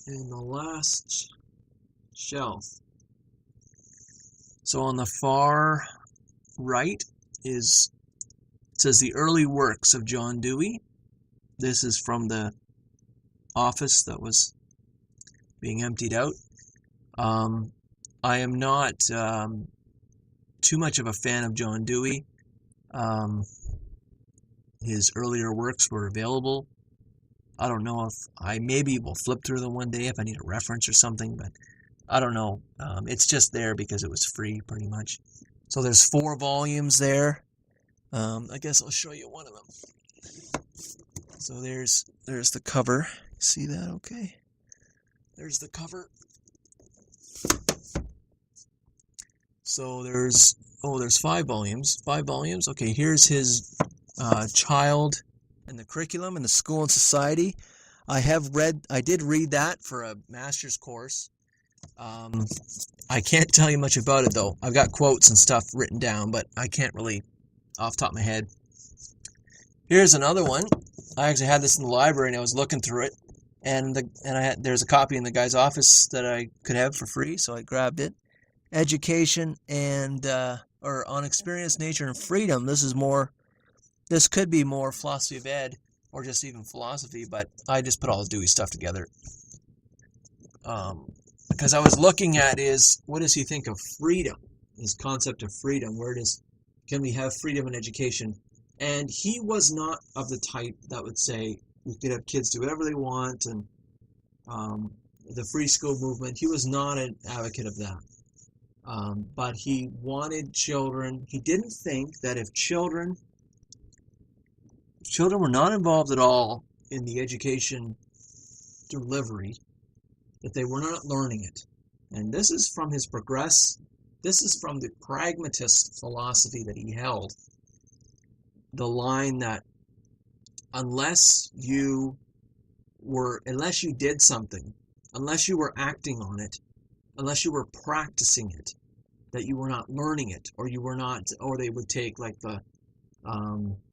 in the last shelf. So on the far right it says the early works of John Dewey. This is from the office that was being emptied out. I am not too much of a fan of John Dewey. His earlier works were available. I don't know if I maybe will flip through them one day if I need a reference or something, but I don't know. It's just there because it was free, pretty much. So there's 4 volumes there. I guess I'll show you one of them. So there's the cover. See that? Okay. There's the cover. So there's 5 volumes. 5 volumes. Okay, here's his child and the curriculum in the school and society. I did read that for a master's course. I can't tell you much about it though. I've got quotes and stuff written down, but I can't really off the top of my head. Here's another one. I actually had this in the library and I was looking through it, and there's a copy in the guy's office that I could have for free, so I grabbed it. Education and or on experience, nature, and freedom. This could be more philosophy of ed or just even philosophy, but I just put all the Dewey stuff together. Because I was looking at what does he think of freedom? His concept of freedom. Can we have freedom in education? And he was not of the type that would say we could have kids do whatever they want, and the free school movement. He was not an advocate of that. But he wanted children. He didn't think that if children were not involved at all in the education delivery, that they were not learning it. And this is from the pragmatist philosophy that he held. The line that unless you did something, unless you were acting on it, unless you were practicing it, that you were not learning it, or they would take like that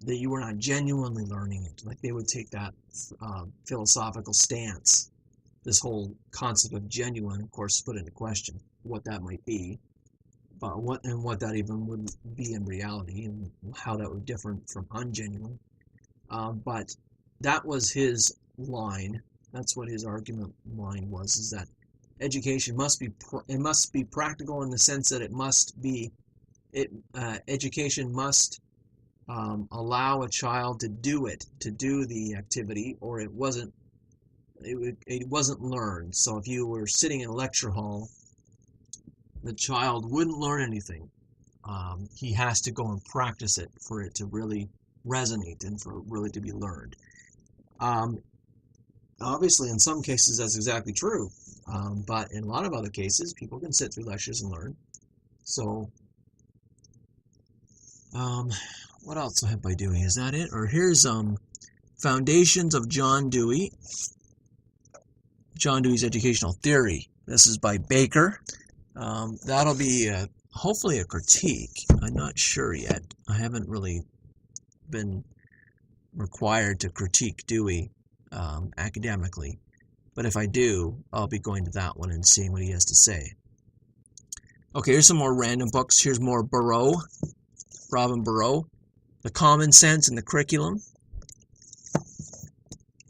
you were not genuinely learning it. Like they would take that philosophical stance. This whole concept of genuine, of course, put into question what that might be, but what that even would be in reality, and how that would differ from ungenuine. But that was his line. That's what his argument line was: is that education must be practical in the sense that education must allow a child to do the activity, or it wasn't learned. So if you were sitting in a lecture hall, the child wouldn't learn anything. He has to go and practice it for it to really resonate and for it really to be learned. Obviously, in some cases, that's exactly true. But in a lot of other cases, people can sit through lectures and learn. So, what else have I doing? Is that it? Or here's Foundations of John Dewey. John Dewey's Educational Theory. This is by Baker. That'll be hopefully a critique. I'm not sure yet. I haven't really been required to critique Dewey academically. But if I do, I'll be going to that one and seeing what he has to say. Okay, here's some more random books. Here's more Robin Burrow. The Common Sense in the Curriculum.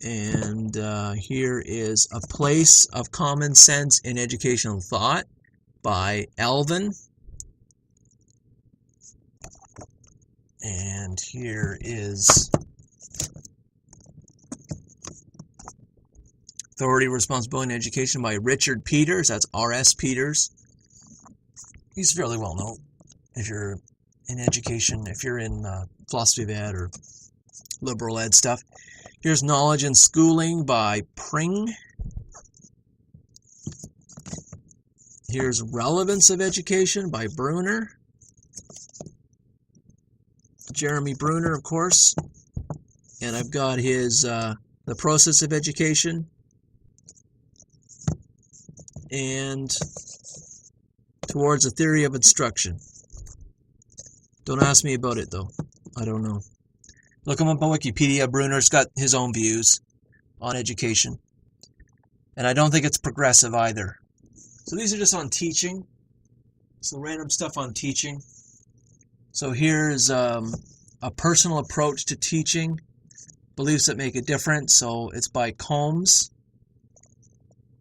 And here is A Place of Common Sense in Educational Thought by Elvin. And here is Authority, Responsibility, and Education by Richard Peters. That's R.S. Peters. He's fairly well known if you're in education, if you're in philosophy of ed or liberal ed stuff. Here's Knowledge and Schooling by Pring. Here's Relevance of Education by BRUNER. Jeremy BRUNER, of course. And I've got his The Process of Education. And Towards a Theory of Instruction. Don't ask me about it, though. I don't know. Look him up on Wikipedia. Bruner's got his own views on education. And I don't think it's progressive either. So these are just on teaching. So random stuff on teaching. So here's a personal approach to teaching, beliefs that make a difference. So it's by Combs.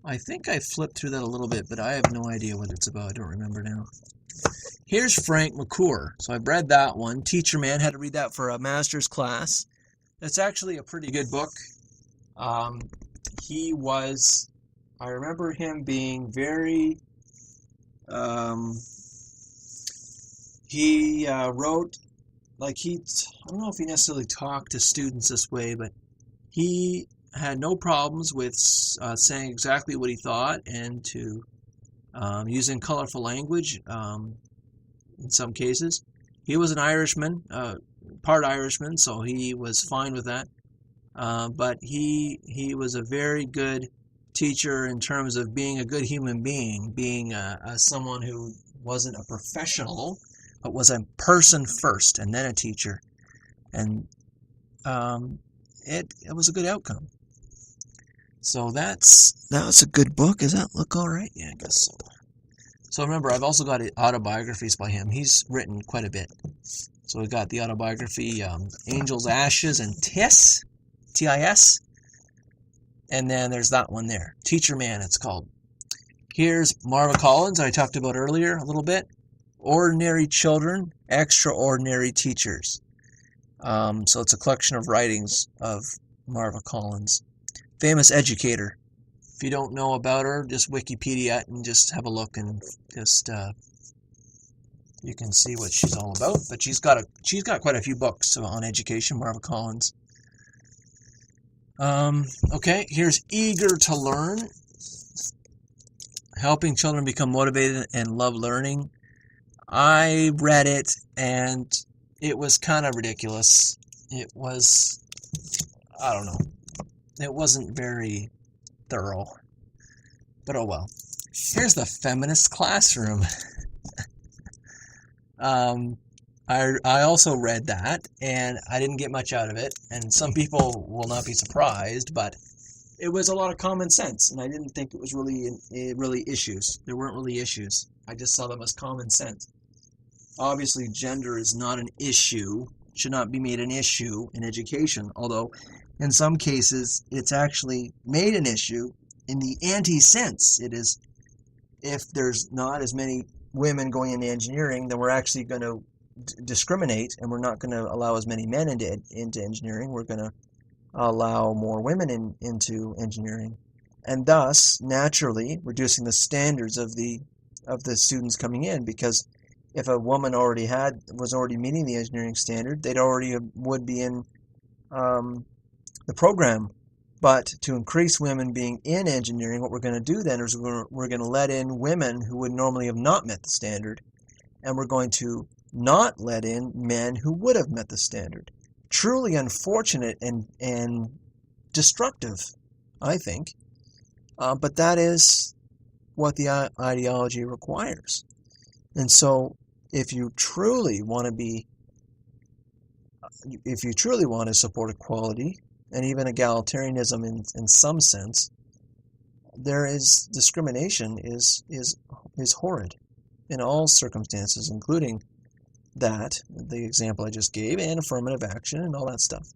I think I flipped through that a little bit, but I have no idea what it's about. I don't remember now. Here's Frank McClure. So I've read that one. Teacher Man, had to read that for a master's class. It's actually a pretty good book. I remember him being very, he wrote, I don't know if he necessarily talked to students this way, but he had no problems with saying exactly what he thought and to using colorful language in some cases. He was an Irishman, part Irishman, so he was fine with that. But he was a very good teacher in terms of being a good human being, being someone who wasn't a professional, but was a person first and then a teacher. And it was a good outcome. So that's a good book. Does that look all right? Yeah, I guess so. So remember, I've also got autobiographies by him. He's written quite a bit. So we've got the autobiography, Angel's Ashes and TIS, T-I-S. And then there's that one there, Teacher Man, it's called. Here's Marva Collins, I talked about earlier a little bit. Ordinary Children, Extraordinary Teachers. So it's a collection of writings of Marva Collins. Famous educator. If you don't know about her, just Wikipedia it and just have a look and just you can see what she's all about. But she's got quite a few books on education, Marva Collins. Okay, here's Eager to Learn. Helping children become motivated and love learning. I read it and it was kind of ridiculous. It was, I don't know. It wasn't very thorough. But oh well. Here's the Feminist Classroom. I also read that, and I didn't get much out of it, and some people will not be surprised, but it was a lot of common sense, and I didn't think it was really issues. There weren't really issues. I just saw them as common sense. Obviously, gender is not an issue, should not be made an issue in education, although in some cases it's actually made an issue in the anti-sense. It is, if there's not as many women going into engineering, then we're actually going to discriminate, and we're not going to allow as many men into engineering. We're going to allow more women into engineering, and thus naturally reducing the standards of the students coming in, because if a woman was already meeting the engineering standard, they'd already would be in the program. But to increase women being in engineering, what we're going to do then is we're going to let in women who would normally have not met the standard, and we're going to not let in men who would have met the standard. Truly unfortunate and destructive, I think. But that is what the ideology requires. And so if you truly want to support equality, and even egalitarianism in some sense, there is discrimination is horrid in all circumstances, including the example I just gave, and affirmative action and all that stuff.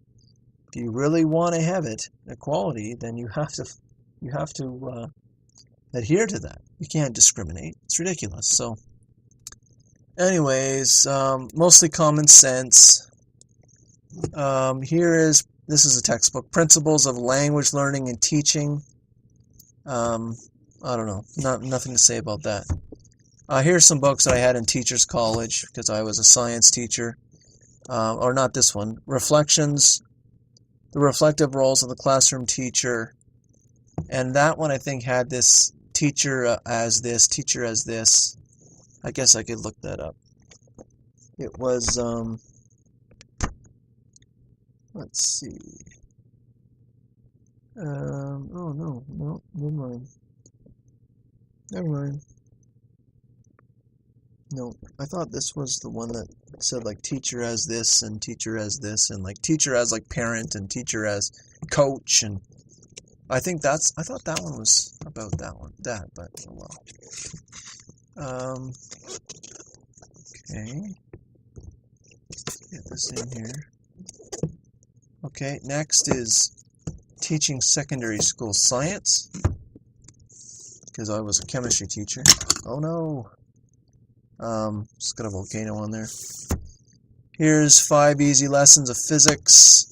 If you really want to have equality, then you have to adhere to that. You can't discriminate. It's ridiculous. So, anyways, mostly common sense. This is a textbook, Principles of Language Learning and Teaching. I don't know, nothing to say about that. Here's some books that I had in Teachers College, because I was a science teacher. Or not this one. Reflections, The Reflective Roles of the Classroom Teacher. And that one I think had this teacher as this, teacher as this. I guess I could look that up. It was, let's see. Oh no, never mind. No, I thought this was the one that said like teacher as this and teacher as this, and like teacher as like parent and teacher as coach, and I thought that one was about that, but oh well. Okay. Get this in here. Okay, next is teaching secondary school science, because I was a chemistry teacher. Oh no. It's got a volcano on there. Here's 5 easy lessons of physics.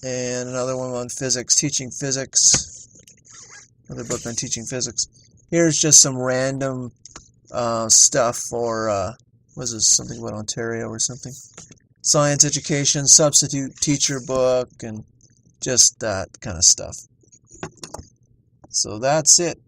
And another one on physics, teaching physics. Another book on teaching physics. Here's just some random stuff for, what is this, something about Ontario or something? Science education, substitute teacher book, and just that kind of stuff. So that's it.